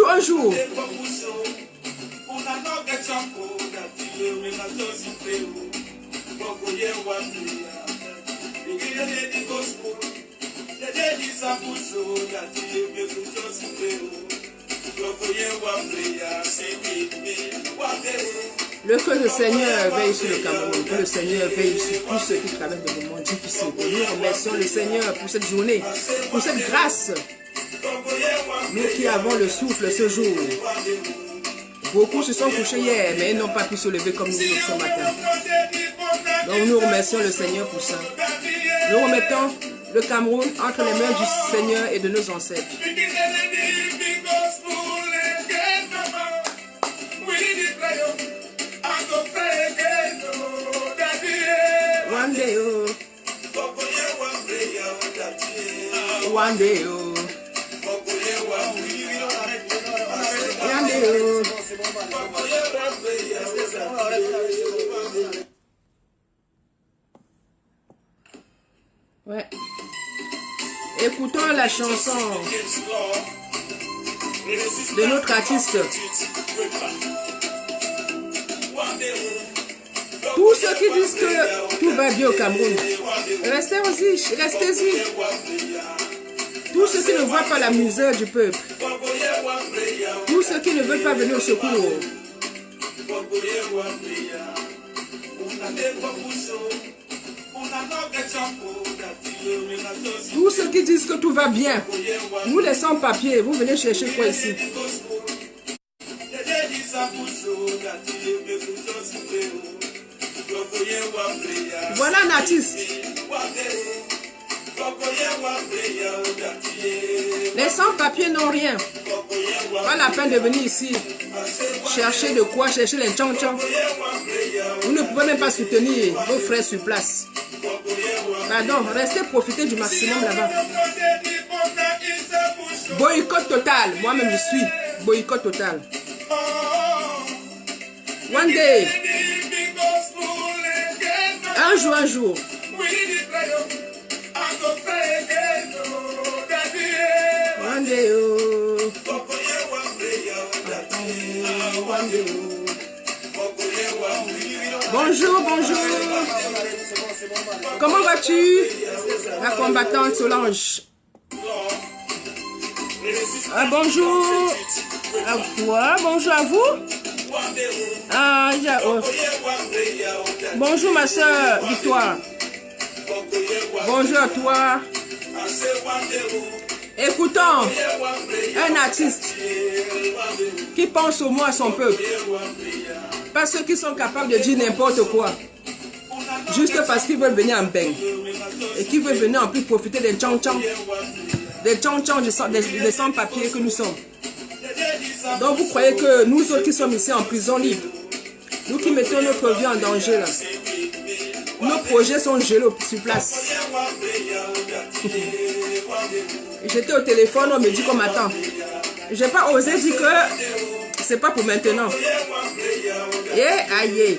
Un jour. Que le Seigneur veille sur le Cameroun, que le Seigneur veille sur tous ceux qui traversent des moments difficiles. Et nous remercions le Seigneur pour cette journée, pour cette grâce. Nous qui avons le souffle ce jour. Beaucoup se sont couchés hier, mais ils n'ont pas pu se lever comme nous ce matin. Donc nous remercions le Seigneur pour ça. Nous remettons le Cameroun entre les mains du Seigneur et de nos ancêtres. One day, oh. One day, oh. One day, oh. Ouais. Écoutons la chanson de notre artiste. Tous ceux qui disent que tout va bien au Cameroun, restez-y, restez-y. Tous ceux qui ne voient pas la misère du peuple, tous ceux qui ne veulent pas venir au secours, tous ceux qui disent que tout va bien, nous les sans-papiers, vous venez chercher quoi ici? Voilà un artiste. Les sans-papiers n'ont rien. Pas la peine de venir ici chercher de quoi, chercher les tchang-tchang. Vous ne pouvez même pas soutenir vos frères sur place. Pardon, restez profiter du maximum là-bas. Boycott total. Moi-même je suis boycott total. One day. Un jour. One day, oh. Bonjour, bonjour. Comment vas-tu, la combattante Solange? Ah, bonjour. À toi, bonjour à vous. Ah, oh. Bonjour ma soeur Victoire. Bonjour à toi. Écoutons un artiste qui pense au moins à son peuple. Pas ceux qui sont capables de dire n'importe quoi. Juste parce qu'ils veulent venir en peine. Et qui veulent venir en plus profiter des tchang-tchang. Des tchang-tchang des sans-papiers que nous sommes. Donc vous croyez que nous autres qui sommes ici en prison libre, nous qui mettons notre vie en danger là, nos projets sont gelés sur place. J'étais au téléphone, on me dit qu'on m'attend. Je n'ai pas osé dire que c'est pas pour maintenant. Et aïe,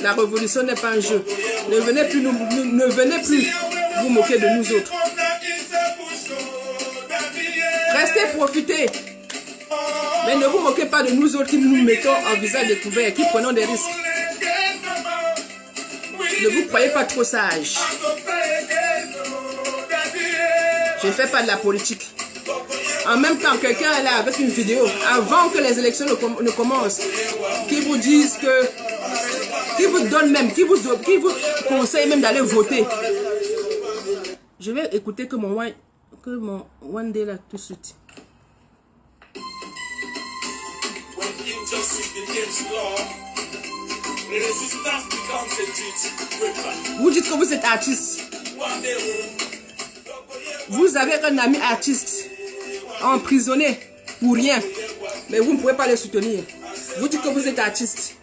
la révolution n'est pas un jeu. Ne venez plus vous moquer de nous autres. Restez profiter. Mais ne vous moquez pas de nous autres qui nous mettons en visage découvert, qui prenons des risques. Ne vous croyez pas trop sage. Je ne fais pas de la politique. En même temps, quelqu'un est là avec une vidéo, avant que les élections ne commencent, qui vous disent que, qui vous donne même, qui vous conseille même d'aller voter. Je vais écouter que mon one day là tout de suite. Vous dites que vous êtes artiste. Vous avez un ami artiste emprisonné pour rien, mais vous ne pouvez pas le soutenir. Vous dites que vous êtes artiste.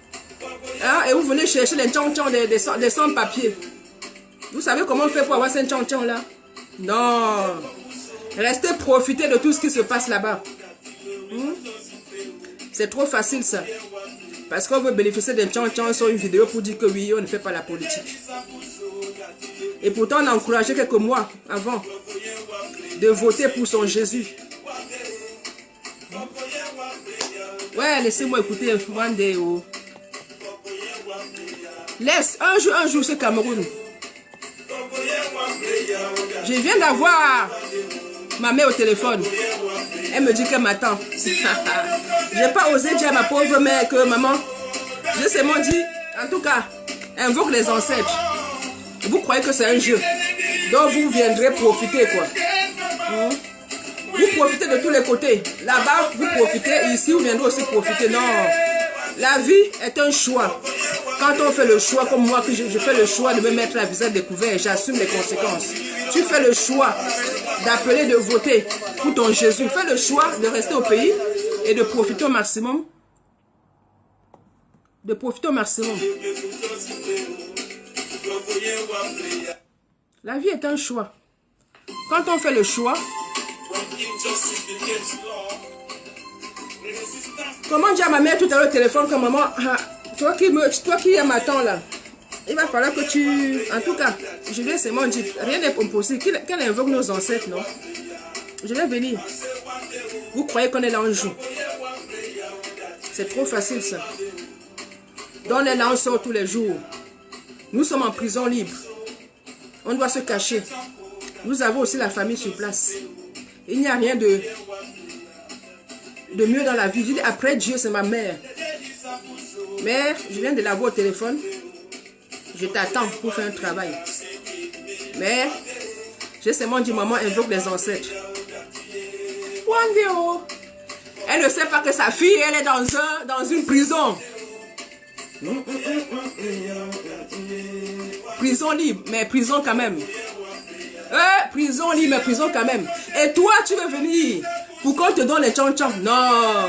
Hein? Et vous venez chercher les tchang-tchang des sans-papiers. Vous savez comment on fait pour avoir ces tchang-tchang là? Non. Restez profiter de tout ce qui se passe là-bas. C'est trop facile ça. Parce qu'on veut bénéficier d'un tchan-tchan sur une vidéo pour dire que oui, on ne fait pas la politique. Et pourtant, on a encouragé quelques mois avant de voter pour son Jésus. Ouais, laissez-moi écouter One Day. Oh. Laisse un jour ce Cameroun. Je viens d'avoir ma mère au téléphone. Elle me dit qu'elle m'attend. J'ai pas osé dire à ma pauvre mère que maman, je seulement dit, en tout cas, invoque les ancêtres. Vous croyez que c'est un jeu. Donc vous viendrez profiter quoi. Vous profitez de tous les côtés. Là-bas, vous profitez. Ici, vous viendrez aussi profiter. Non. La vie est un choix. Quand on fait le choix, comme moi, que je fais le choix de me mettre la visage découvert, j'assume les conséquences. Tu fais le choix d'appeler, de voter pour ton Jésus. Fais le choix de rester au pays et de profiter au maximum. De profiter au maximum. La vie est un choix. Quand on fait le choix, comment dire à ma mère tout à l'heure au téléphone que maman, toi qui m'attends là, il va falloir que tu... En tout cas, je vais seulement dire, rien n'est impossible. Qu'elle invoque nos ancêtres, non? Je vais venir. Vous croyez qu'on est là un jour? C'est trop facile ça. Donc on est là, on sort tous les jours. Nous sommes en prison libre. On doit se cacher. Nous avons aussi la famille sur place. Il n'y a rien de mieux dans la vie. Je dis, après Dieu, c'est ma mère. Mère, je viens de la voir au téléphone. Je t'attends pour faire un travail. Mère, j'ai seulement dit, maman, invoque les ancêtres. Elle ne sait pas que sa fille, elle est dans une prison. Prison libre, mais prison quand même. Prison libre, mais prison quand même. Et toi, tu veux venir pour qu'on te donne les tchon-tchon? Non.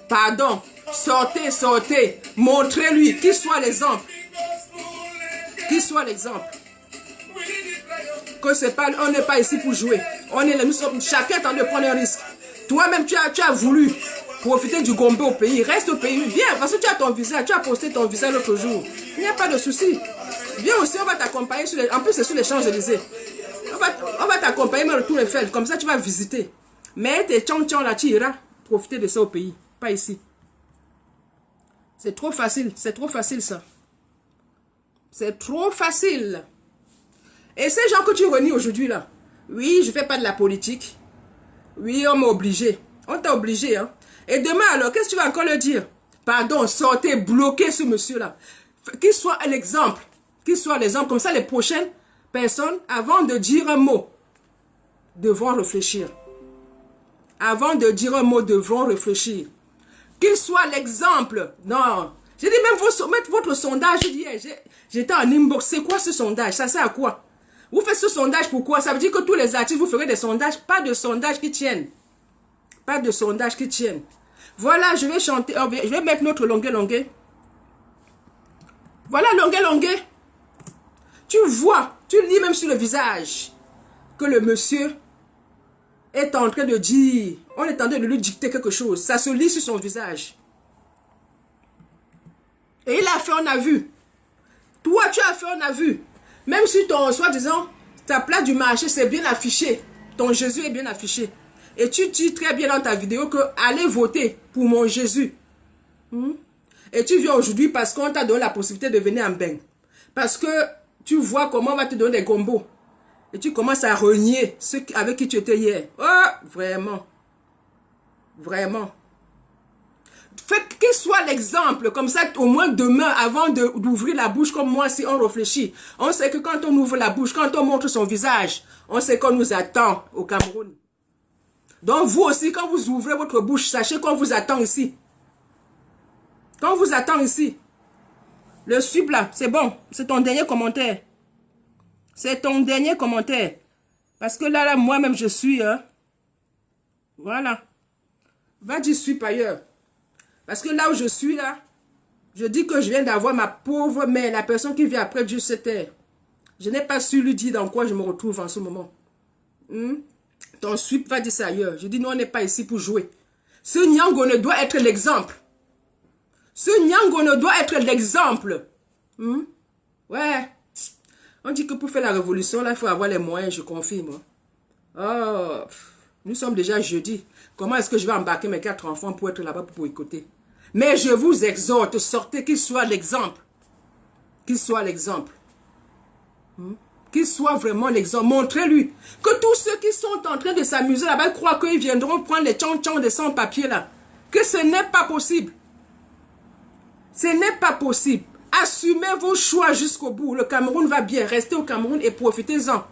Pardon. Sortez, sortez. Montrez-lui. Qu'il soit l'exemple. Qu'il soit l'exemple. Que c'est pas, on n'est pas ici pour jouer. Nous sommes chacun en train de prendre un risque. Toi-même, tu as voulu profiter du gombe au pays. Reste au pays. Viens, parce que tu as ton visa. Tu as posté ton visa l'autre jour. Il n'y a pas de souci. Viens aussi, on va t'accompagner. En plus, c'est sur les Champs-Élysées. On va t'accompagner dans le Tour Eiffel. Comme ça, tu vas visiter. Mais tes tchon-tchon là, tu iras profiter de ça au pays. Pas ici. C'est trop facile. C'est trop facile, ça. C'est trop facile. Et ces gens que tu renies aujourd'hui, là. Oui, je ne fais pas de la politique. Oui, on m'a obligé. On t'a obligé, hein. Et demain, alors, qu'est-ce que tu vas encore leur dire? Pardon, sortez, bloquez ce monsieur-là. Qu'il soit l'exemple. Qu'il soit l'exemple. Comme ça, les prochaines personnes, avant de dire un mot, devront réfléchir. Avant de dire un mot, devront réfléchir. Qu'il soit l'exemple. Non. J'ai dit même, vous mettre votre sondage hier. J'étais en inbox. C'est quoi ce sondage? Ça sert à quoi? Vous faites ce sondage pourquoi? Ça veut dire que tous les artistes, vous ferez des sondages. Pas de sondages qui tiennent. Pas de sondages qui tiennent. Voilà, je vais chanter. Je vais mettre notre longuet. Voilà, longuet. Tu vois, tu lis même sur le visage que le monsieur est en train de dire, on est en train de lui dicter quelque chose. Ça se lit sur son visage. Et il a fait, on a vu. Toi, tu as fait, on a vu. Même si ton, soi-disant, ta place du marché, c'est bien affiché. Ton Jésus est bien affiché. Et tu dis très bien dans ta vidéo que allez voter pour mon Jésus. Et tu viens aujourd'hui parce qu'on t'a donné la possibilité de venir en bain. Parce que tu vois comment on va te donner des gombos. Et tu commences à renier ceux avec qui tu étais hier. Oh, vraiment. Vraiment. Fais qu'il soit l'exemple. Comme ça, au moins demain, avant d'ouvrir la bouche, comme moi, si on réfléchit. On sait que quand on ouvre la bouche, quand on montre son visage, on sait qu'on nous attend au Cameroun. Donc vous aussi, quand vous ouvrez votre bouche, sachez qu'on vous attend ici. Qu'on vous attend ici. Le sub là, c'est bon. C'est ton dernier commentaire. C'est ton dernier commentaire. Parce que là, moi-même, je suis... Voilà. Va dire sub ailleurs. Parce que là où je suis, là, je dis que je viens d'avoir ma pauvre mère, la personne qui vient après Dieu cette terre. Je n'ai pas su lui dire dans quoi je me retrouve en ce moment. Ton sweep va dire ça ailleurs. Je dis, non, on n'est pas ici pour jouer. Ce Nyangono doit être l'exemple. Ce Nyangono doit être l'exemple. Ouais. On dit que pour faire la révolution, là, il faut avoir les moyens, je confirme. Oh, nous sommes déjà jeudi. Comment est-ce que je vais embarquer mes 4 enfants pour être là-bas pour écouter? Mais je vous exhorte, sortez, qu'il soit l'exemple. Qu'il soit l'exemple. Qu'il soit vraiment l'exemple. Montrez-lui que tous ceux qui sont en train de s'amuser là-bas croient qu'ils viendront prendre les tchang-tchang de sans-papier là. Que ce n'est pas possible. Ce n'est pas possible. Assumez vos choix jusqu'au bout. Le Cameroun va bien. Restez au Cameroun et profitez-en.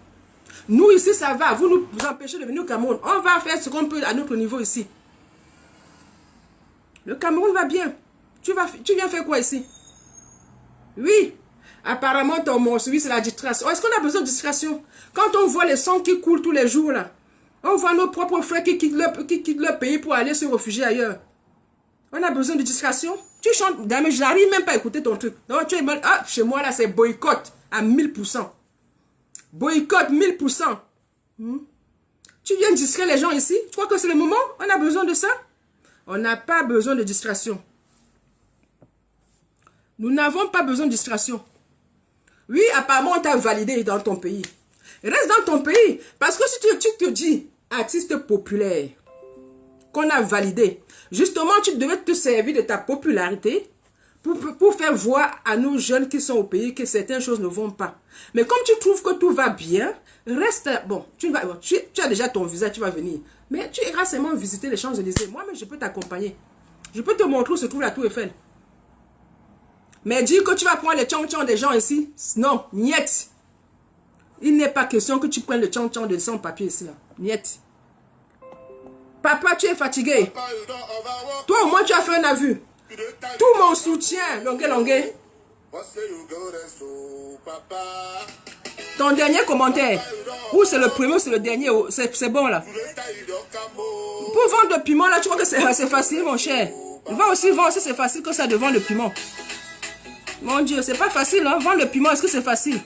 Nous ici, ça va. Vous nous empêchez de venir au Cameroun. On va faire ce qu'on peut à notre niveau ici. Le Cameroun va bien. Tu viens faire quoi ici? Oui. Apparemment, ton morceau, oui, c'est la distraction. Est-ce qu'on a besoin de distraction? Quand on voit les sangs qui coulent tous les jours, là, on voit nos propres frères qui quittent leur pays pour aller se réfugier ailleurs. On a besoin de distraction. Tu chantes, mais je n'arrive même pas à écouter ton truc. Non, tu es mal. Ah, chez moi, là, c'est boycott à 1000%. Boycott 1000%. Tu viens distraire les gens ici? Tu crois que c'est le moment? On a besoin de ça? On n'a pas besoin de distraction. Nous n'avons pas besoin de distraction. Oui, apparemment, on t'a validé dans ton pays. Reste dans ton pays. Parce que si tu te dis artiste populaire, qu'on a validé, justement, tu devais te servir de ta popularité pour faire voir à nos jeunes qui sont au pays que certaines choses ne vont pas. Mais comme tu trouves que tout va bien, reste... Bon, tu as déjà ton visa, tu vas venir. Mais tu iras seulement visiter les Champs-Élysées. Moi, mais je peux t'accompagner. Je peux te montrer où se trouve la Tour Eiffel. Mais dire que tu vas prendre les tchang-tchang des gens ici, non, niet. Il n'est pas question que tu prennes le tchang-tchang de sans-papier ici. Là. Niet. Papa, tu es fatigué. Toi, au moins, tu as fait un avis. Tout mon soutien, longue. Ton dernier commentaire. Ou c'est le premier ou c'est le dernier. C'est bon, là. Pour vendre le piment, là, tu vois que c'est facile, mon cher. Va aussi vendre si c'est facile que ça devant le piment. Mon Dieu, c'est pas facile, hein? Vendre le piment, est-ce que c'est facile?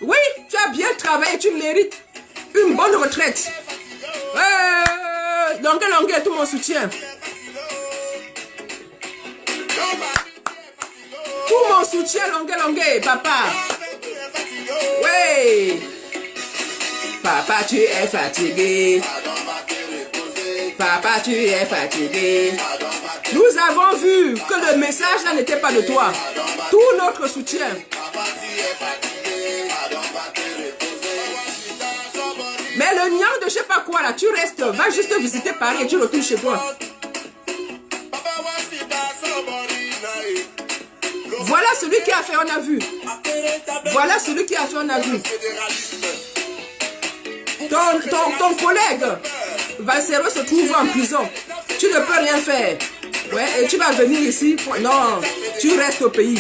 Oui, tu as bien travaillé, tu mérites une bonne retraite. Longue, tout mon soutien. Tout mon soutien, longue, papa. Oui. Papa, tu es fatigué. Papa, tu es fatigué. Nous avons vu que le message là n'était pas de toi. Tout notre soutien. Mais le niang de je sais pas quoi là, tu restes, va juste visiter Paris et tu retournes chez toi. Voilà celui qui a fait, on a vu. Voilà celui qui a fait, on a vu. Ton collègue Valsero se trouve en prison. Tu ne peux rien faire. Ouais, et tu vas venir ici. Non, tu restes au pays.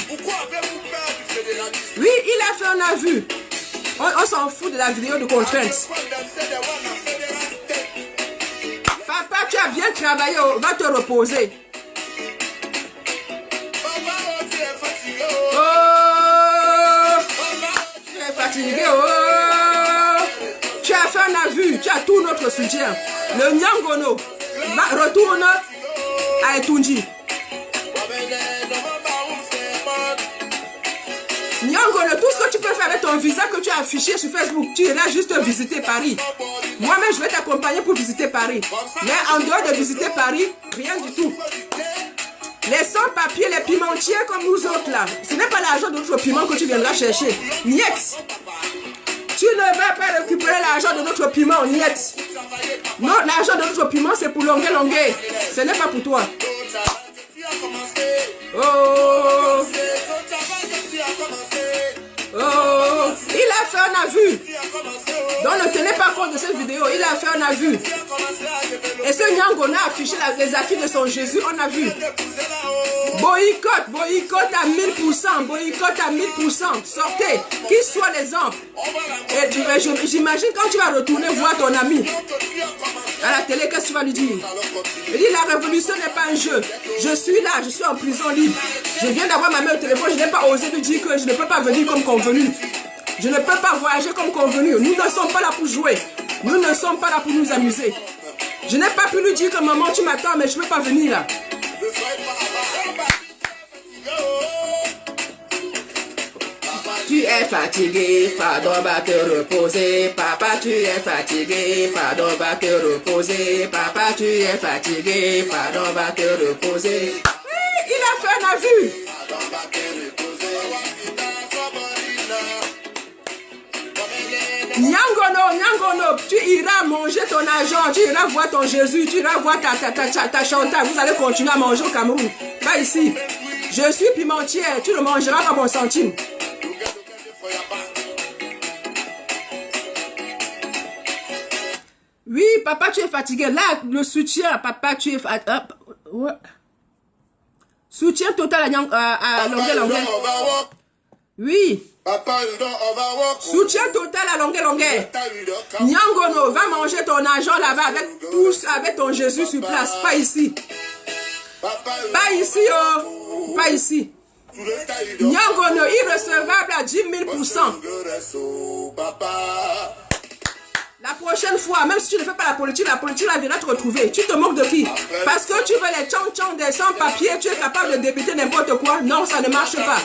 Oui, il a fait, on a vu. On s'en fout de la vidéo de contrainte. Papa, tu as bien travaillé. Va te reposer. Oh, tu es fatigué. Oh, tu as fait, on a vu. Tu as tout notre soutien. Le Nyangono retourne à Etunji. Nyangono, tout ce que tu peux faire avec ton visa que tu as affiché sur Facebook, tu iras juste visiter Paris. Moi-même, je vais t'accompagner pour visiter Paris. Mais en dehors de visiter Paris, rien du tout. Les sans-papiers, les pimentiers comme nous autres là, ce n'est pas l'argent de notre piment que tu viendras chercher. Niet. Tu ne vas pas récupérer l'argent de notre piment, niet. Non, l'argent de notre piment, c'est pour longue. Ce n'est pas pour toi. Oh. Oh. Il a fait, on a vu. Donc ne tenez pas compte de cette vidéo. Il a fait, on a vu. Et ce Nyangono a affiché les affiches de son Jésus, on a vu. Boycott à 1000%, boycott à 1000%. Sortez, qu'il soit l'exemple. Et j'imagine quand tu vas retourner voir ton ami à la télé, qu'est-ce que tu vas lui dire? Il dit la révolution n'est pas un jeu. Je suis là, je suis en prison libre. Je viens d'avoir ma mère au téléphone, je n'ai pas osé lui dire que je ne peux pas venir comme convenu. Je ne peux pas voyager comme convenu. Nous ne sommes pas là pour jouer. Nous ne sommes pas là pour nous amuser. Je n'ai pas pu lui dire que maman, tu m'attends, mais je ne peux pas venir là. Tu es fatigué, pardon, va te reposer. Papa, tu es fatigué, pardon, va te reposer. Papa, tu es fatigué, pardon, va te reposer. Oui, il a fait un avis. Nyangono, tu iras manger ton argent, tu iras voir ton Jésus, tu iras voir ta Chantal. Vous allez continuer à manger au Cameroun. Pas ici. Je suis pimentière, tu ne mangeras pas mon centime. Oui, papa, tu es fatigué. Là, le soutien, papa, tu es fatigué. Ouais. Soutien total à longueur. Oui. Soutien total à longueur. Nyangono, va manger ton argent là-bas avec ton Jésus sur place. Pas ici. Pas ici, oh. Pas ici. Nyangono, irrecevable à 10 000%. La prochaine fois, même si tu ne fais pas la politique là viendra te retrouver. Tu te moques de qui? Parce que tu veux les tchang des sans-papiers, tu es capable de débiter n'importe quoi. Non, ça ne marche pas.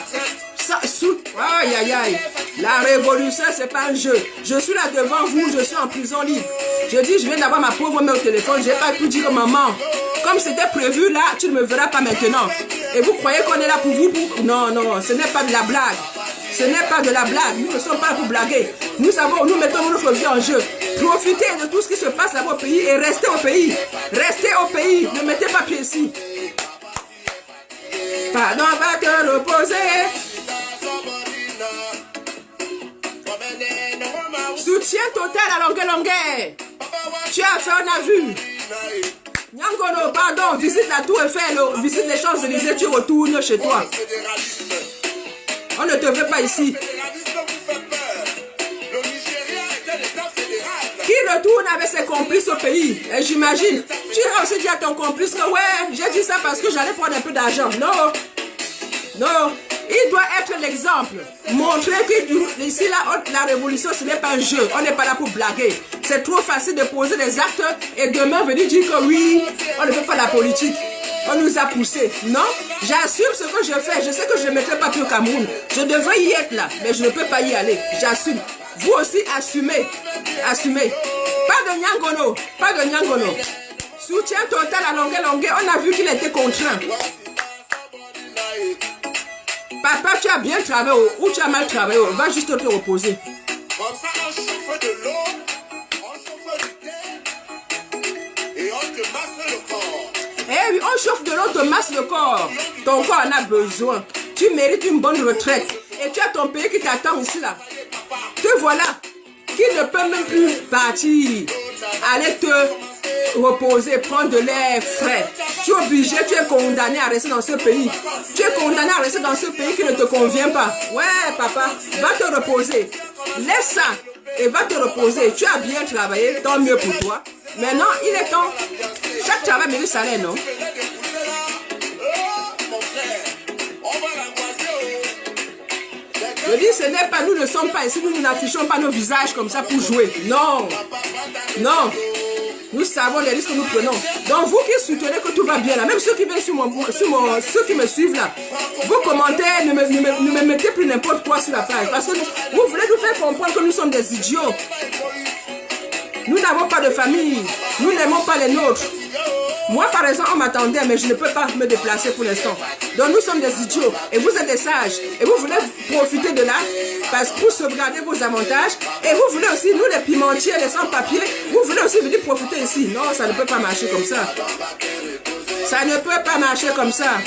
Aïe, aïe, aïe. La révolution, c'est pas un jeu. Je suis là devant vous, je suis en prison libre. Je dis, je viens d'avoir ma pauvre mère au téléphone. Je n'ai pas pu dire maman. Comme c'était prévu là, tu ne me verras pas maintenant. Et vous croyez qu'on est là pour vous? Non, ce n'est pas de la blague. Ce n'est pas de la blague. Nous ne sommes pas là pour blaguer. Nous mettons notre vie en jeu. Profitez de tout ce qui se passe dans vos pays et restez au pays. Restez au pays. Ne mettez pas pied ici. Pardon, va te reposer. Soutien total à longueur. Tu as fait, on a vu. Nyangono, pardon, visite la Tour Eiffel, visite les Champs-Élysées, tu retournes chez toi. On ne te veut pas ici. Qui retourne avec ses complices au pays? Et j'imagine, tu as aussi dit à ton complice que ouais, j'ai dit ça parce que j'allais prendre un peu d'argent. Non. Il doit être l'exemple. Montrer que ici, la révolution, ce n'est pas un jeu. On n'est pas là pour blaguer. C'est trop facile de poser des actes et demain venir dire que oui, on ne fait pas la politique. On nous a poussés. Non, j'assume ce que je fais. Je sais que je ne mettrai pas plus au Cameroun. Je devrais y être là, mais je ne peux pas y aller. J'assume. Vous aussi, assumez. Assumez. Pas de Nyangono. Soutien total à longueur. On a vu qu'il était contraint. Papa, tu as bien travaillé ou tu as mal travaillé, va juste te reposer. Comme ça, on chauffe de l'eau, on chauffe du thé et on te masse le corps. Eh oui, on chauffe de l'eau, on te masse le corps. Ton corps en a besoin. Tu mérites une bonne retraite. Et tu as ton pays qui t'attend ici là. Te voilà, qui ne peut même plus partir. Allez te reposer, prendre de l'air frais. Tu es obligé, tu es condamné à rester dans ce pays. Tu es condamné à rester dans ce pays qui ne te convient pas. Ouais, papa, va te reposer. Laisse ça et va te reposer. Tu as bien travaillé, tant mieux pour toi. Maintenant, il est temps. Chaque travail mérite salaire, non? Je dis, ce n'est pas, nous ne sommes pas ici, nous n'affichons pas nos visages comme ça pour jouer. Non. Nous savons les risques que nous prenons. Donc vous qui soutenez que tout va bien là, même ceux qui viennent ceux qui me suivent là, vos commentaires ne me mettez plus n'importe quoi sur la page. Parce que vous voulez nous faire comprendre que nous sommes des idiots. Nous n'avons pas de famille. Nous n'aimons pas les nôtres. Moi, par exemple, on m'attendait, mais je ne peux pas me déplacer pour l'instant. Donc, nous sommes des idiots. Et vous êtes des sages. Et vous voulez profiter de là pour sauvegarder vos avantages. Et vous voulez aussi, nous les pimentiers, les sans-papiers, vous voulez aussi venir profiter ici. Non, ça ne peut pas marcher comme ça. Ça ne peut pas marcher comme ça.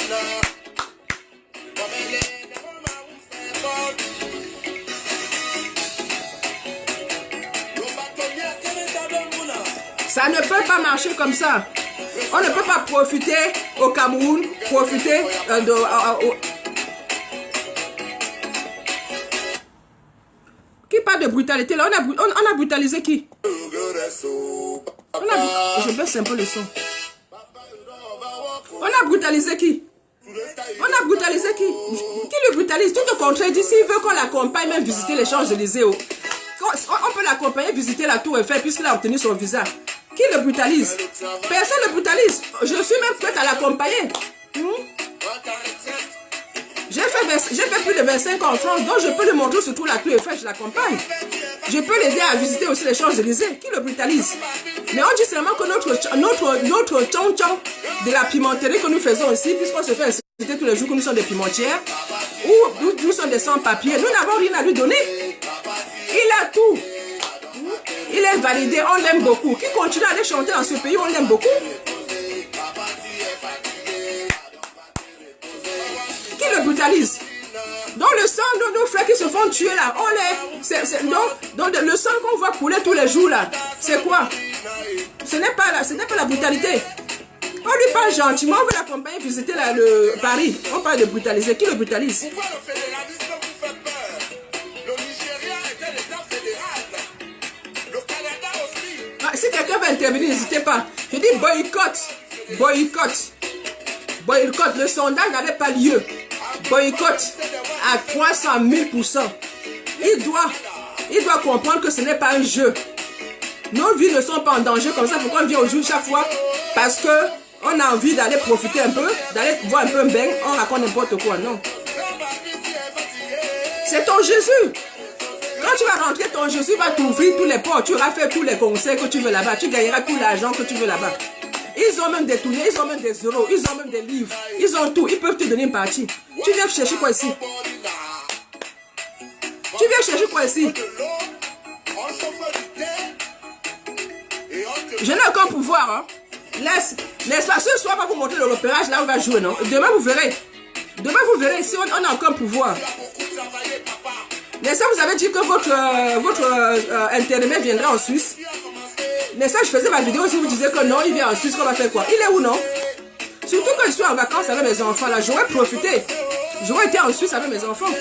Ça ne peut pas marcher comme ça. On ne peut pas profiter au Cameroun, profiter Qui parle de brutalité là? On a brutalisé qui? Je baisse un peu le son. On a brutalisé qui? On a brutalisé qui? Qui le brutalise? Tout au contraire, s'il veut qu'on l'accompagne même visiter les Champs-Élysées. On peut l'accompagner visiter la tour Eiffel puisqu'il a obtenu son visa. Qui le brutalise? Personne ne le brutalise. Je suis même prête à l'accompagner. J'ai fait plus de 25 ans en France, donc je peux lui montrer surtout la tour Eiffel, je l'accompagne. Je peux l'aider à visiter aussi les Champs-Élysées. Qui le brutalise? Mais on dit seulement que notre tchon-tchon de la pimenterie que nous faisons ici, puisqu'on se fait inciter tous les jours que nous sommes des pimentières, ou nous sommes des sans-papiers, nous n'avons rien à lui donner. Il a tout. Il est validé, on l'aime beaucoup. Qui continue à aller chanter dans ce pays, on l'aime beaucoup. Qui le brutalise? Donc le sang de nos frères qui se font tuer là, donc le sang qu'on voit couler tous les jours là, c'est quoi? Ce n'est pas la brutalité. On lui parle gentiment, on veut l'accompagner visiter le Paris. On parle de brutaliser. Qui le brutalise? Pourquoi le fédéralisme vous fait peur? Le Nigeria était l'État fédéral. Le Canada aussi. Si quelqu'un veut intervenir, n'hésitez pas. Je dis boycott. Boycott. Boycott. Le sondage n'avait pas lieu. Boycott à 300 000%. Il doit comprendre que ce n'est pas un jeu. Nos vies ne sont pas en danger comme ça. Pourquoi on vient au jour chaque fois? Parce que on a envie d'aller profiter un peu, d'aller voir un peu un bain, on raconte n'importe quoi. Non. C'est ton Jésus. Quand tu vas rentrer, ton Jésus va t'ouvrir tous les portes. Tu auras fait tous les conseils que tu veux là-bas. Tu gagneras tout l'argent que tu veux là-bas. Ils ont même des tournées, ils ont même des euros, ils ont même des livres. Ils ont tout. Ils peuvent te donner une partie. Tu viens chercher quoi ici? Tu viens chercher quoi ici? Je n'ai aucun pouvoir. Hein. Laisse-moi. Ce soir, on va vous montrer le repérage là où on va jouer. Non? Demain, vous verrez. Demain, vous verrez ici, on n'a aucun pouvoir. N'est-ce pas, vous avez dit que votre intérimaire viendra en Suisse? N'est-ce pas, je faisais ma vidéo si vous disiez que non, il vient en Suisse, qu'on va faire quoi? Il est où, non? Surtout que je suis en vacances avec mes enfants là, j'aurais profité. J'aurais été en Suisse avec mes enfants.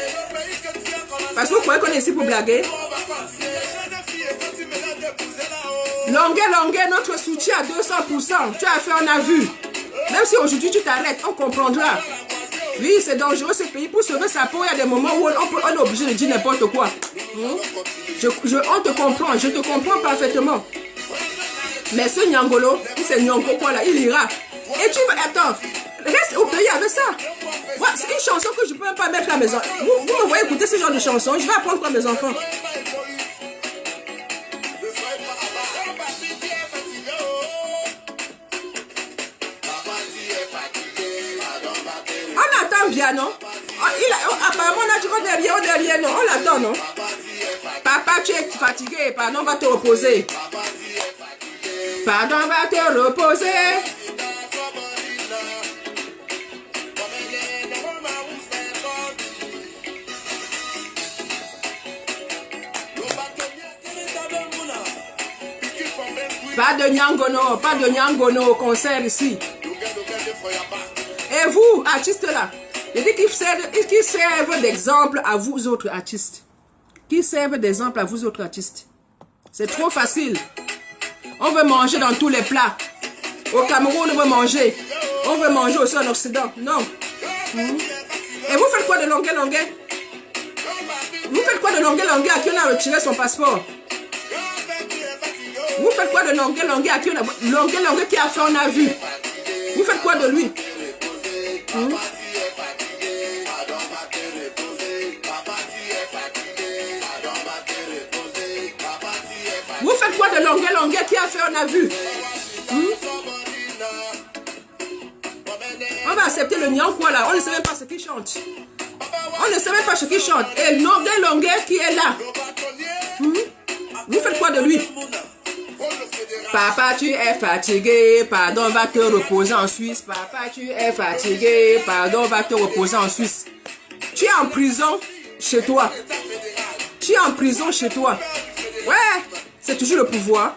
Parce que vous croyez qu'on est ici pour blaguer? Longuet, notre soutien à 200%. Tu as fait, on a vu. Même si aujourd'hui tu t'arrêtes, on comprendra. Oui, c'est dangereux ce pays. Pour sauver sa peau, il y a des moments où on est obligé de dire n'importe quoi. On te comprend, je te comprends parfaitement. Mais ce Nyangolo, c'est Nyongo quoi là, il ira. Et tu vas, attends, reste au pays avec ça. Ouais, c'est une chanson que je ne peux même pas mettre à la maison. Vous me voyez écouter ce genre de chanson, je vais apprendre quoi à mes enfants. On attend bien, non? Apparemment, on a toujours derrière, non? On l'attend, non? Papa, tu es fatigué, pardon, va te reposer. Pardon, va te reposer. Pas de Nyangono au concert ici. Et vous, artistes là, je dis qu'ils servent d'exemple à vous autres artistes. Qu'ils servent d'exemple à vous autres artistes. C'est trop facile. On veut manger dans tous les plats. Au Cameroun, on veut manger. On veut manger aussi en Occident. Non. Et vous faites quoi de Longuet? Vous faites quoi de Longuet à qui on a retiré son passeport? Vous faites quoi de Longuet à qui on a... Longuet qui a fait, on a vu. Vous faites quoi de lui? Vous faites quoi de Longuet qui a fait, on a vu. On va accepter le Nyankwa là, on ne sait même pas ce qu'il chante. On ne sait même pas ce qu'il chante. Et Longuet qui est là. Vous faites quoi de lui? Papa, tu es fatigué, pardon, va te reposer en Suisse. Papa, tu es fatigué, pardon, va te reposer en Suisse. Tu es en prison chez toi. Tu es en prison chez toi. Ouais, c'est toujours le pouvoir.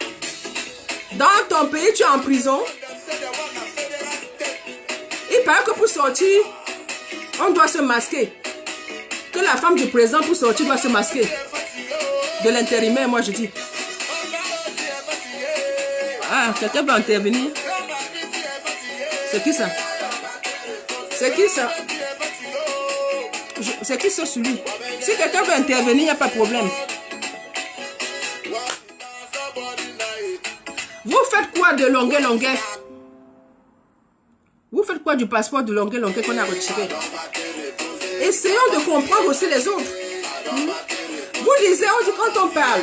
Dans ton pays, tu es en prison. Il paraît que pour sortir, on doit se masquer. Que la femme du président pour sortir doit se masquer. De l'intérimaire, moi je dis. Ah, quelqu'un va intervenir. C'est qui ça? C'est qui ça? C'est qui ça celui? Si quelqu'un veut intervenir, il n'y a pas de problème. Vous faites quoi de longueur, longueur? Vous faites quoi du passeport de longueur, longueur qu'on a retiré? Essayons de comprendre aussi les autres. Vous lisez, on dit quand on parle,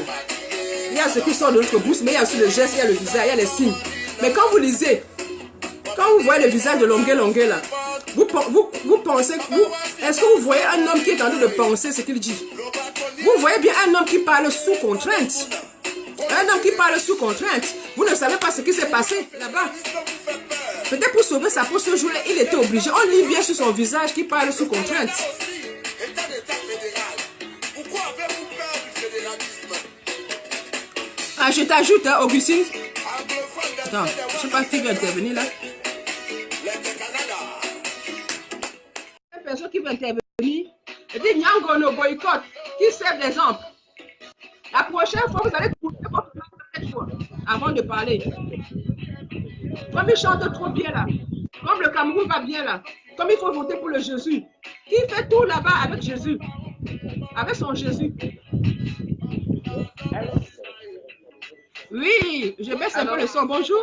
il y a ce qui sort de notre bouche, mais il y a aussi le geste, il y a le visage, il y a les signes. Mais quand vous lisez, quand vous voyez le visage de longueur, longueur là, vous pensez, est-ce que vous voyez un homme qui est en train de penser ce qu'il dit? Vous voyez bien un homme qui parle sous contrainte. Un homme qui parle sous contrainte. Vous ne savez pas ce qui s'est passé là-bas. Peut-être pour sauver sa peau ce jour-là, il était obligé. On lit bien sur son visage qu'il parle sous contrainte. Ah, je t'ajoute, hein, Augustine. Attends, je ne sais pas qui veut intervenir là. Une personne qui veut intervenir, elle dit Nyango no boycott, qui sert d'exemple. La prochaine fois, vous allez couper votre langue cette fois, avant de parler. Comme il chante trop bien là, comme le Cameroun va bien là, comme il faut voter pour le Jésus, qui fait tout là-bas avec Jésus, avec son Jésus. Oui, je baisse un peu le son. Bonjour.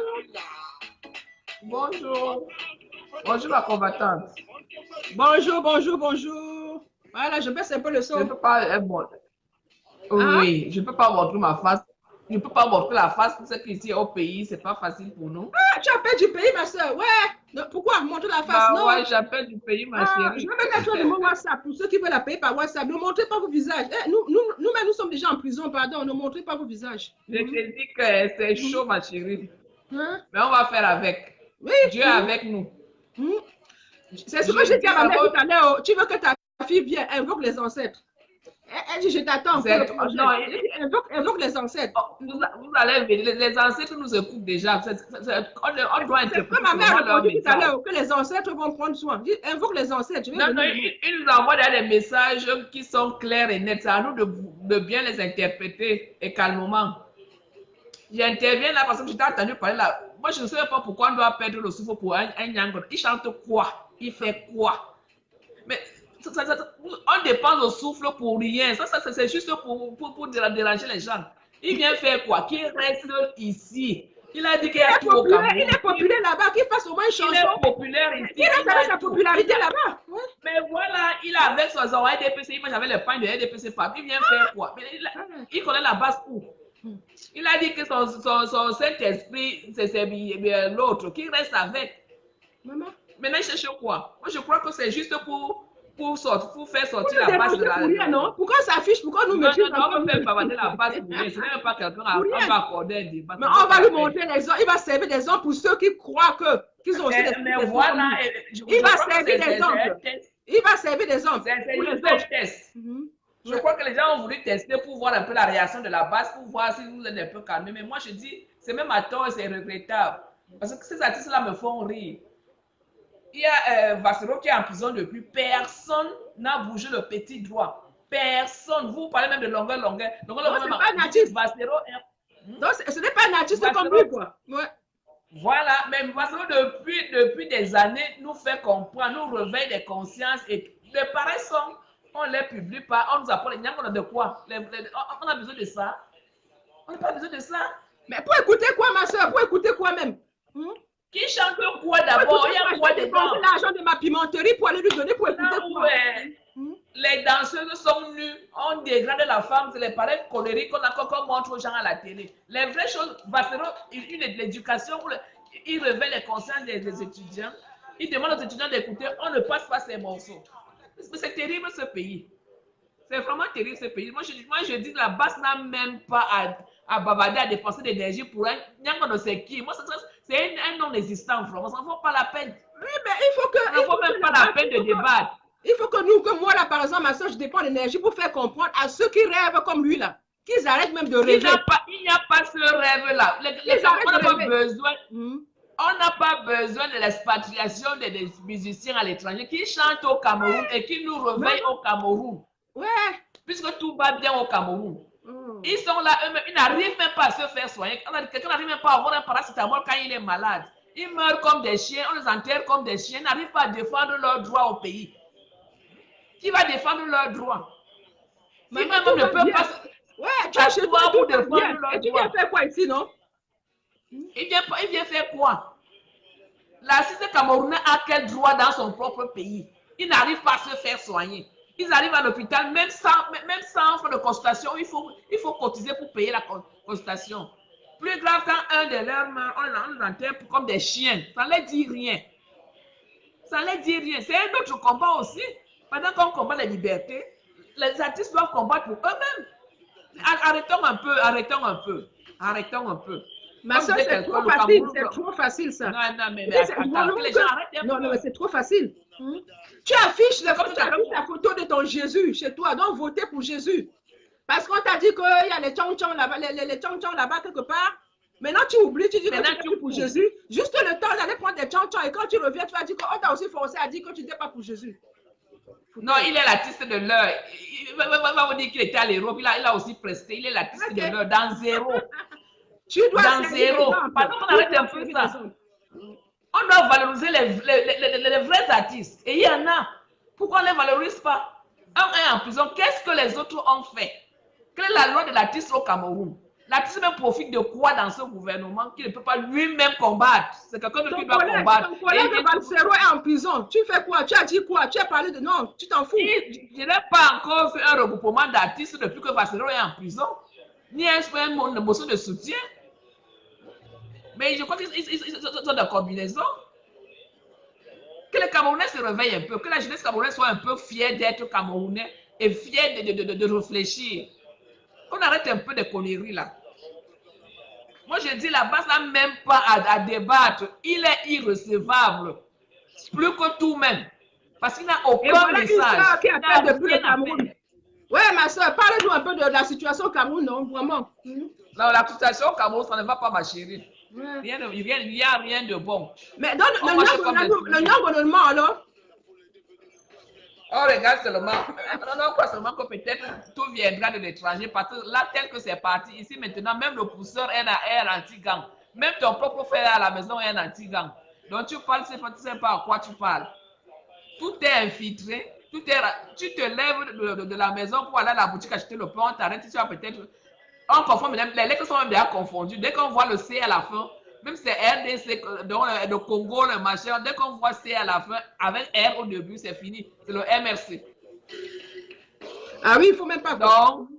Bonjour. Bonjour la combattante. Bonjour, bonjour, bonjour. Voilà, je baisse un peu le son. Je ne peux pas oui, je ne peux pas montrer ma face. Je ne peux pas montrer la face pour ceux qui ici au pays, c'est pas facile pour nous. Ah, tu appelles du pays, ma soeur. Ouais. Pourquoi montrer la face? Bah, non. Ouais, j'appelle du pays, ma chérie. Je vais mettre le mot WhatsApp pour ceux qui veulent la payer par WhatsApp. Ne montrez pas vos visages. Nous-mêmes, nous sommes déjà en prison, pardon. Ne montrez pas vos visages. Je te dis que c'est chaud, ma chérie. Hein? Mais on va faire avec. Oui. Dieu est avec nous. C'est ce que j'ai dit à ma mère tout à l'heure. Tu veux que ta fille vienne, invoque les ancêtres. Elle dit, je t'attends. Invoque les ancêtres. Vous allez venir. Les ancêtres nous écoutent déjà. On doit C'est comme ma mère a répondu tout à l'heure, que les ancêtres vont prendre soin. Dis, invoque les ancêtres. Non, ils nous envoient des messages qui sont clairs et nets. C'est à nous de bien les interpréter et calmement. J'interviens là parce que je t'ai entendu parler là. Moi, je ne sais pas pourquoi on doit perdre le souffle pour un Nyango. Il chante quoi? Il fait quoi? Mais on dépense le souffle pour rien. Ça c'est juste pour déranger les gens. Il vient faire quoi? Qu'il reste ici. Il a dit qu'il est populaire. Il est populaire là-bas. Qu'il fasse au moins une chanson. Il est populaire ici. Il a sa popularité là-bas. Ouais. Mais voilà, il a avec son RDPC. Moi, j'avais le pain de RDPC. Il vient faire quoi? Mais il connaît la base où? Il a dit que son Saint-Esprit, c'est l'autre qui reste avec. Maman. Maintenant, il cherche quoi? Moi, je crois que c'est juste pour faire sortir la base de la... Rien, non? Pourquoi ça affiche? Pourquoi nous mettons... Non, on va faire bavarder la base pour rien. Ce n'est même pas quelqu'un qui va accorder un débat. Mais on va lui montrer les hommes. Il va servir des hommes pour ceux qui croient qu'ils ont aussi des... Mais voilà... Il va servir des hommes. Il va servir des hommes. C'est juste un test. Je crois que les gens ont voulu tester pour voir un peu la réaction de la base, pour voir si vous êtes un peu calmés. Mais moi, je dis, c'est même à tort et c'est regrettable. Parce que ces artistes-là me font rire. Il y a Vassero qui est en prison depuis. Personne n'a bougé le petit doigt. Personne. Vous parlez même de longueur. Non, c'est pas natif. Vassero non, ce n'est pas natif, c'est comme lui, quoi. Ouais. Voilà, mais Vassero, depuis des années, nous fait comprendre, nous réveille des consciences et les pareils sons. On ne les publie pas, on nous apprend les Nyango de quoi? On a besoin de ça? On n'a pas besoin de ça? Mais pour écouter quoi, ma soeur? Pour écouter quoi même? Qui chante quoi d'abord? Il y a quoi dedans? L'argent de ma pimenterie pour aller lui donner pour écouter quoi? Les danseuses sont nues, on dégrade la femme, c'est les pareilles conneries qu'on montre aux gens à la télé. Les vraies choses, Vassero, l'éducation, il révèle les consciences des étudiants, il demande aux étudiants d'écouter, on ne passe pas ces morceaux. C'est terrible ce pays. C'est vraiment terrible ce pays. Moi, je dis que la base n'a même pas à bavarder, à dépenser de l'énergie pour un Nyango ne sait qui. Moi, c'est un non-existant, vraiment. Ça ne vaut pas la peine. Oui, mais il faut que... Ça ne vaut même pas la peine de débattre. Il faut que moi, là, par exemple, ma soeur, je dépense l'énergie pour faire comprendre à ceux qui rêvent comme lui, là, qu'ils arrêtent même de rêver. Il n'y a pas ce rêve-là. On n'a pas besoin... On n'a pas besoin de l'expatriation des musiciens à l'étranger qui chantent au Cameroun et qui nous réveillent au Cameroun. Ouais. Puisque tout va bien au Cameroun. Ils sont là eux-mêmes, ils n'arrivent même pas à se faire soigner. Quelqu'un n'arrive même pas à avoir un paracétamol quand il est malade. Ils meurent comme des chiens, on les enterre comme des chiens, ils n'arrivent pas à défendre leurs droits au pays. Qui va défendre leurs droits? Mais même ne peut pas... Ouais, tu as chez toi pour défendre leurs droits. Et tu viens faire quoi ici, non? Il vient faire quoi? L'artiste camerounais a quel droit dans son propre pays? Il n'arrive pas à se faire soigner. Ils arrivent à l'hôpital, même sans frais de consultation, il faut cotiser pour payer la consultation. Plus grave, quand un de leurs mains, on les enterre comme des chiens. Ça ne leur dit rien. Ça ne leur dit rien. C'est un autre combat aussi. Pendant qu'on combat la liberté, les artistes doivent combattre pour eux-mêmes. Arrêtons un peu. Ma soeur, c'est trop facile, ça. Non, mais attends, que les gens arrêtent. Non, mais c'est trop facile. Tu affiches la photo de ton Jésus chez toi, donc votez pour Jésus. Parce qu'on t'a dit qu'il y a les tchong-tchong là-bas, les tchong-tchong là-bas quelque part. Maintenant, tu oublies, tu dis que tu es pour Jésus. Juste le temps d'aller prendre des tchong-tchong et quand tu reviens, tu vas dire qu'on t'a aussi forcé à dire que tu n'étais pas pour Jésus. Non, il est l'artiste de l'heure. Il va vous dire qu'il était à l'Europe, il a aussi presté. Il est l'artiste de l'heure, dans zéro. Tu dois dans zéro. Pardon, on arrête un peu ça. On doit valoriser les vrais artistes. Et il y en a. Pourquoi on ne les valorise pas? Un est en prison. Qu'est-ce que les autres ont fait? Quelle est la loi de l'artiste au Cameroun? L'artiste même profite de quoi dans ce gouvernement qu'il ne peut pas lui-même combattre? C'est quelqu'un qui doit combattre. Ton collègue de Balsero est en prison. Tu fais quoi? Tu as dit quoi? Tu as parlé de... Non, tu t'en fous. Je n'ai pas encore fait un regroupement d'artistes depuis que Balsero est en prison. Ni un motion de soutien. Mais je crois qu'ils sont de combinaison. Que les Camerounais se réveillent un peu, que la jeunesse camerounaise soit un peu fière d'être Camerounais et fière de réfléchir. On arrête un peu de conneries là. Moi je dis la base n'a même pas à débattre. Il est irrecevable. Plus que tout même. Parce qu'il n'a aucun message. Qui appelle depuis le Cameroun. Ouais, ma soeur, parle-nous un peu de la situation au Cameroun, non? Vraiment. Non, la situation au Cameroun, ça ne va pas, ma chérie. Il n'y a rien de bon. Mais dans le Nyangolonement, alors? On regarde seulement. On croit seulement que peut-être tout viendra de l'étranger. Parce que là, tel que c'est parti, ici maintenant, même le pousseur est un anti-gang. Même ton propre frère à la maison est un anti-gang. Donc tu parles, tu ne sais pas à quoi tu parles. Tout est infiltré. Tu te lèves de la maison pour aller à la boutique acheter le pain, on t'arrête, tu vas peut-être... On confond, les lettres sont même déjà confondues. Dès qu'on voit le C à la fin, même si c'est RDC, le Congo, le machin, dès qu'on voit C à la fin, avec R au début, c'est fini. C'est le MRC. Ah oui, il ne faut même pas... Donc,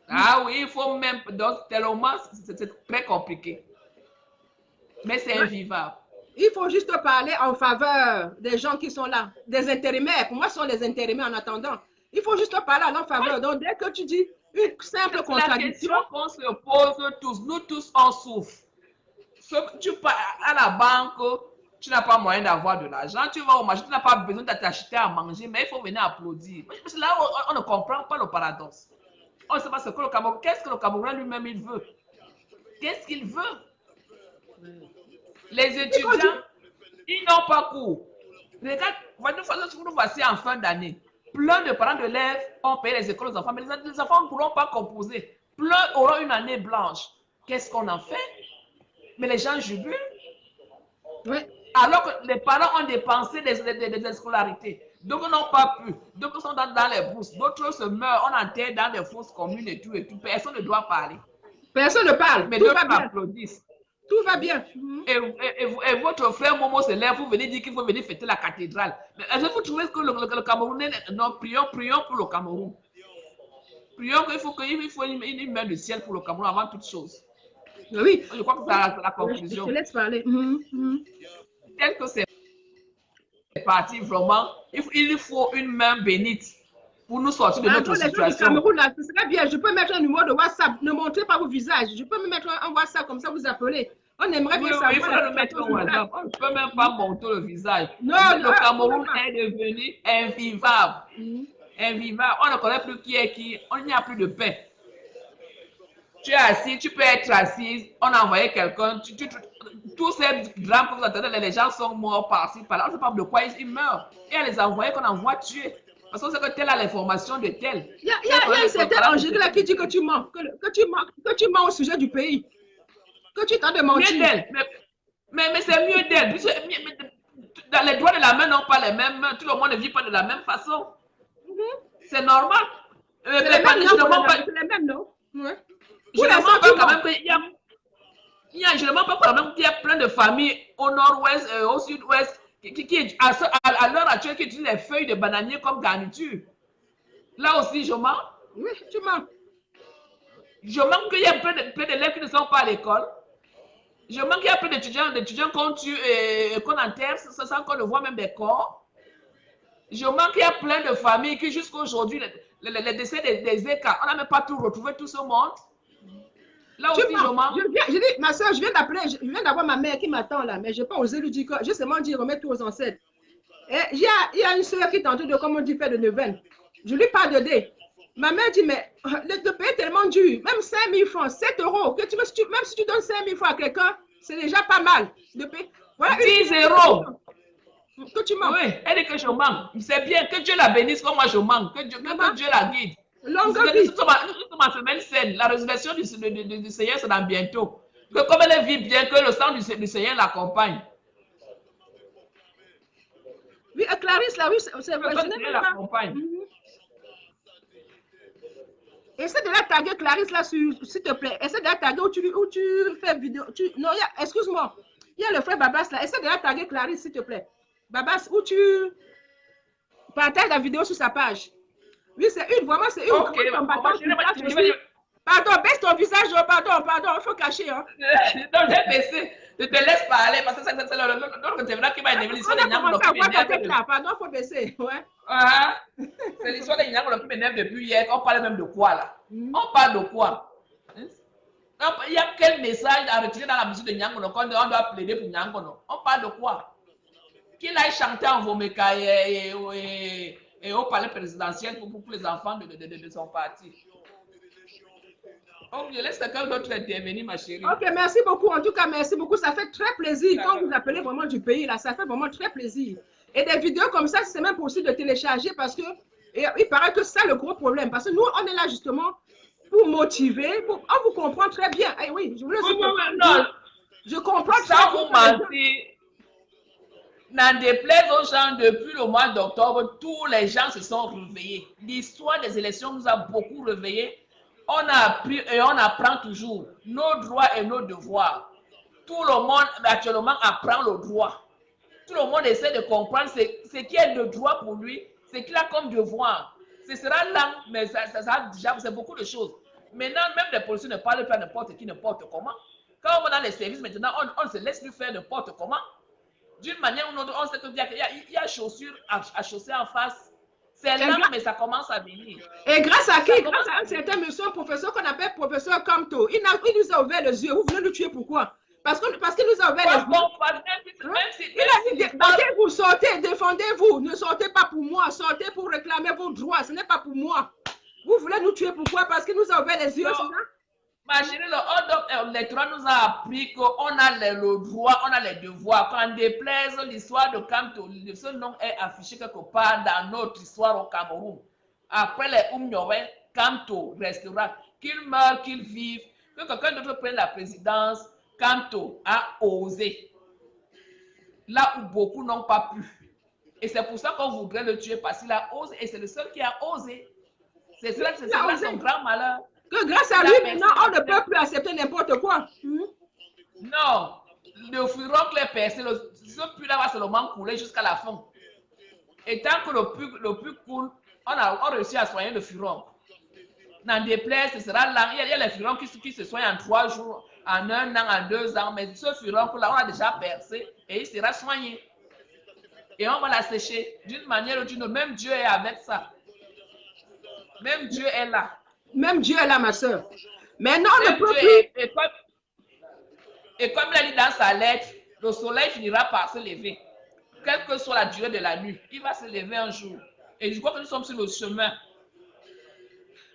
ah oui, il faut même... Donc, tellement, c'est très compliqué. Mais c'est invivable. Il faut juste parler en faveur des gens qui sont là, des intérimaires. Pour moi, ce sont les intérimaires en attendant. Il faut juste parler en leur faveur. Donc, dès que tu dis une simple contradiction... La question qu'on se pose tous, nous tous, on souffre. Tu pars à la banque, tu n'as pas moyen d'avoir de l'argent. Tu vas au marché, tu n'as pas besoin de t'acheter à manger, mais il faut venir applaudir. Parce que là, on ne comprend pas le paradoxe. On ne sait pas ce que le Cameroun... Qu'est-ce que le Cameroun lui-même, il veut? Qu'est-ce qu'il veut? Les étudiants, ils n'ont pas cours. Regarde, nous voici en fin d'année. Plein de parents d'élèves ont payé les écoles aux enfants, mais les enfants ne pourront pas composer. Plein auront une année blanche. Qu'est-ce qu'on en fait? Mais les gens jubilent. Oui. Alors que les parents ont dépensé des scolarités. D'autres n'ont pas pu. D'autres sont dans les bourses. D'autres se meurent. On enterre dans des fosses communes et tout. Personne ne doit parler. Personne ne parle. Mais d'autres applaudissent. Tout va bien. Et votre frère Momo se lève pour venir dire qu'il faut venir fêter la cathédrale. Mais est-ce que vous trouvez que le Camerounais... Non, prions pour le Cameroun. Prions qu'il faut une main de ciel pour le Cameroun avant toute chose. Oui. Je crois que c'est la conclusion. Je te laisse parler. Tel que c'est parti, vraiment, il faut une main bénite pour nous sortir de notre situation. Du Cameroun, là, ce serait bien. Je peux mettre un numéro de WhatsApp. Ne montrez pas vos visages. Je peux me mettre un WhatsApp comme ça, vous appelez. On aimerait bien savoir. Il faut le mettre au WhatsApp. On ne peut même pas montrer le visage. Non, le Cameroun est devenu invivable. Invivable. On ne connaît plus qui est qui. On n'y a plus de paix. Tu es assis, tu peux être assise. On a envoyé quelqu'un. Tous ces drames que vous entendez, les gens sont morts par-ci, par-là. On ne sait pas de quoi ils meurent. Et on les a envoyés qu'on envoie tuer. Parce qu'on sait que tel a l'information de tel. Il y a une certaine Angélique là qui dit que tu mens. Que tu mens au sujet du pays. Que tu t'as de mentir. Mieux d'elle. Mais c'est mieux d'elle. Les doigts de la main n'ont pas les mêmes mains. Tout le monde ne vit pas de la même façon. C'est normal. C'est les mêmes, non? Ouais. Je ne demande pas quand même qu'il y a... Il y a généralement pas problème qu'il y a plein de familles au nord-ouest, au sud-ouest, qui à l'heure actuelle, qui utilisent les feuilles de bananier comme garniture. Là aussi, je mens. Oui, tu mens. Je manque qu'il y a plein d'élèves qui ne sont pas à l'école. Je manque qu'il y a plein d'étudiants qu'on tue et qu'on enterre sans qu'on ne voit même des corps. Je manque qu'il y a plein de familles qui jusqu'à aujourd'hui, les décès des écarts, on n'a même pas tout retrouvé, tout ce monde. Là aussi, je manque. Je dis, ma soeur, je viens d'avoir ma mère qui m'attend là, mais je n'ai pas osé lui dire que, justement dire, remettre tout aux ancêtres. Et il y a une soeur qui est en train de, comme on dit, faire de neuvaine. Je lui parle de dé. Ma mère dit, mais le pays est tellement dur, même 5 000 francs, 7 euros, que même si tu donnes 5 000 francs à quelqu'un, c'est déjà pas mal. Voilà, 10 euros. Que tu manques. Oui, elle dit que je manque. C'est bien, que Dieu la bénisse comme moi je manque, que Dieu la guide. Nous sommes en semaine saine. La résurrection du Seigneur, c'est dans bientôt. Que comme elle vit bien, que le sang du Seigneur l'accompagne. Oui, Clarisse, là, oui, c'est vrai. Je l'accompagne. Essaie de la taguer, Clarisse, là, s'il te plaît. Essaie de la taguer où tu fais vidéo. Non, excuse-moi. Il y a le frère Babas, là. Essaie de la taguer, Clarisse, s'il te plaît. Babas, où tu partages la vidéo sur sa page. Oui, c'est une, vraiment, c'est une. Ok, pardon, baisse ton visage, pardon, il faut cacher. Hein. Non, j'ai baissé. Je te laisse parler parce que c'est l'autre intervenant qui m'a énervé. On a commencé à voir ta tête là, pardon, il faut baisser. Ouais. C'est l'histoire des Nyangolo qui m'énerve depuis hier. On parle même de quoi là? On parle de quoi? Il y a quel message à retirer dans la musique de Nyangolo quand on doit plaider pour Nyangolo? On parle de quoi? Qu'il aille chanter en Vomeka et au palais présidentiel pour les enfants de son parti. Donc, je laisse quelqu'un d'autre intervenir, ma chérie. Ok, merci beaucoup. En tout cas, merci beaucoup. Ça fait très plaisir. Quand vous appelez vraiment du pays, là, ça fait vraiment très plaisir. Et des vidéos comme ça, c'est même possible de télécharger parce que il paraît que c'est le gros problème. Parce que nous, on est là justement pour motiver. On vous comprend très bien. Eh oui, je voulais je comprends très bien. Sans vous mentir, n'en déplaise aux gens, depuis le mois d'octobre, tous les gens se sont réveillés. L'histoire des élections nous a beaucoup réveillés. On a appris et on apprend toujours nos droits et nos devoirs. Tout le monde actuellement apprend le droit. Tout le monde essaie de comprendre ce qui est le droit pour lui, ce qu'il a comme devoir. Ce sera là, mais ça déjà, c'est beaucoup de choses. Maintenant, même les policiers ne parlent pas n'importe qui, n'importe comment. Quand on va dans les services, maintenant, on se laisse lui faire n'importe comment. D'une manière ou d'une autre, on sait qu'il y a chaussures à chausser en face. C'est là, mais ça commence à venir. Et grâce à qui? Grâce à un certain monsieur, professeur qu'on appelle professeur Kamto. Il nous a ouvert les yeux. Vous voulez nous tuer pourquoi? Parce qu'il nous a ouvert les yeux. Il a dit, battez-vous, sortez, défendez-vous. Ne sortez pas pour moi, sortez pour réclamer vos droits. Ce n'est pas pour moi. Vous voulez nous tuer pourquoi? Parce qu'il nous a ouvert les yeux, c'est ça? Ma chérie, le ordre électoral nous a appris qu'on a le droit, on a les devoirs. Quand déplaise l'histoire de Kamto, ce nom est affiché quelque part dans notre histoire au Cameroun. Après les Oumniowen, Kamto restera. Qu'il meure, qu'il vive, que quelqu'un d'autre prenne la présidence, Kamto a osé. Là où beaucoup n'ont pas pu. Et c'est pour ça qu'on voudrait le tuer parce qu'il a osé. Et c'est le seul qui a osé. C'est cela son grand malheur. Que grâce à lui, maintenant, on ne peut plus accepter n'importe quoi. Non. Le furoncle est percé. Ce puits-là va seulement couler jusqu'à la fin. Et tant que le puits coule, on a réussi à soigner le furoncle. N'en déplaise, ce sera là. Il y a les furoncles qui se soignent en 3 jours, en 1 an, en 2 ans. Mais ce furoncle-là, on a déjà percé et il sera soigné. Et on va la sécher d'une manière ou d'une autre. Même Dieu est avec ça. Même Dieu est là. Même Dieu est là, ma soeur. Mais non, on ne peut plus. Et comme il a dit dans sa lettre, le soleil finira par se lever. Quelle que soit la durée de la nuit, il va se lever un jour. Et je crois que nous sommes sur le chemin.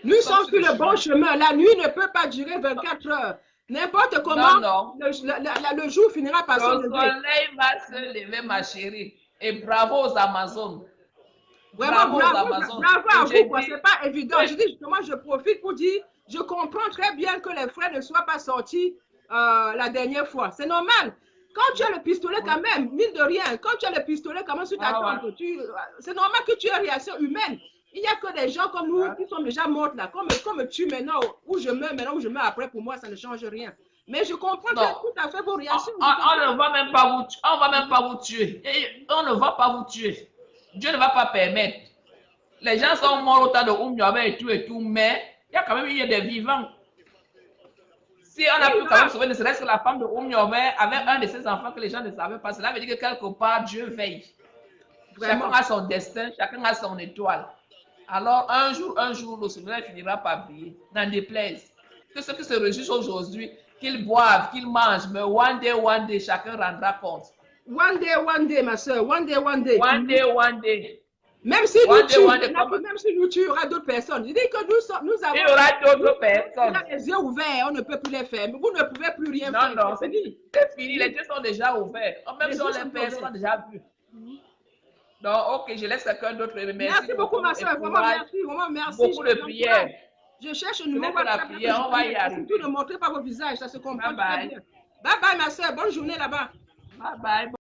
Nous sommes sur le bon chemin. La nuit ne peut pas durer 24 heures. N'importe comment, non. Le jour finira par se lever. Le soleil va se lever, ma chérie. Et bravo aux Amazones. Vraiment, bravo à vous. C'est pas évident. Je dis justement, je profite pour dire, je comprends très bien que les frères ne soient pas sortis la dernière fois. C'est normal. Quand tu as le pistolet quand même, mine de rien, quand tu as le pistolet quand même sur ta tempe, c'est normal que tu aies une réaction humaine. Il n'y a que des gens comme nous qui sont déjà morts là. Comme tu maintenant, où je meurs maintenant, où je meurs après, pour moi, ça ne change rien. Mais je comprends Non. tout à fait vos réactions. On ne va même pas vous tuer. Et on ne va pas vous tuer. Dieu ne va pas permettre. Les gens sont morts au temps de Oumniobé et tout, mais il y a quand même eu des vivants. Si on a pu quand même sauver, ne serait-ce que la femme de Oumniobé avec un de ses enfants que les gens ne savaient pas, cela veut dire que quelque part, Dieu veille. Vraiment. Chacun a son destin, chacun a son étoile. Alors, un jour, le soleil finira par briller. N'en déplaise. Que ceux qui se réjouissent aujourd'hui, qu'ils boivent, qu'ils mangent, mais one day, chacun rendra compte. One day, ma soeur. One day. One day. Même si nous tuons, même si nous tuons, il y aura d'autres personnes. Je dis que nous avons. Il y aura d'autres personnes. On a les yeux ouverts, on ne peut plus les faire. Vous ne pouvez plus rien faire. Non, c'est fini. C'est fini. Les yeux sont déjà ouverts. Même si les personnes ont déjà vu. Donc, ok, je laisse quelqu'un d'autre. Merci beaucoup, ma soeur. Vraiment, merci. Beaucoup de prières. Je cherche une nouvelle prière. On va y arriver. Surtout ne montrez pas vos visages, ça se comprend très bien. Bye bye, ma soeur. Bonne journée là-bas. Bye bye.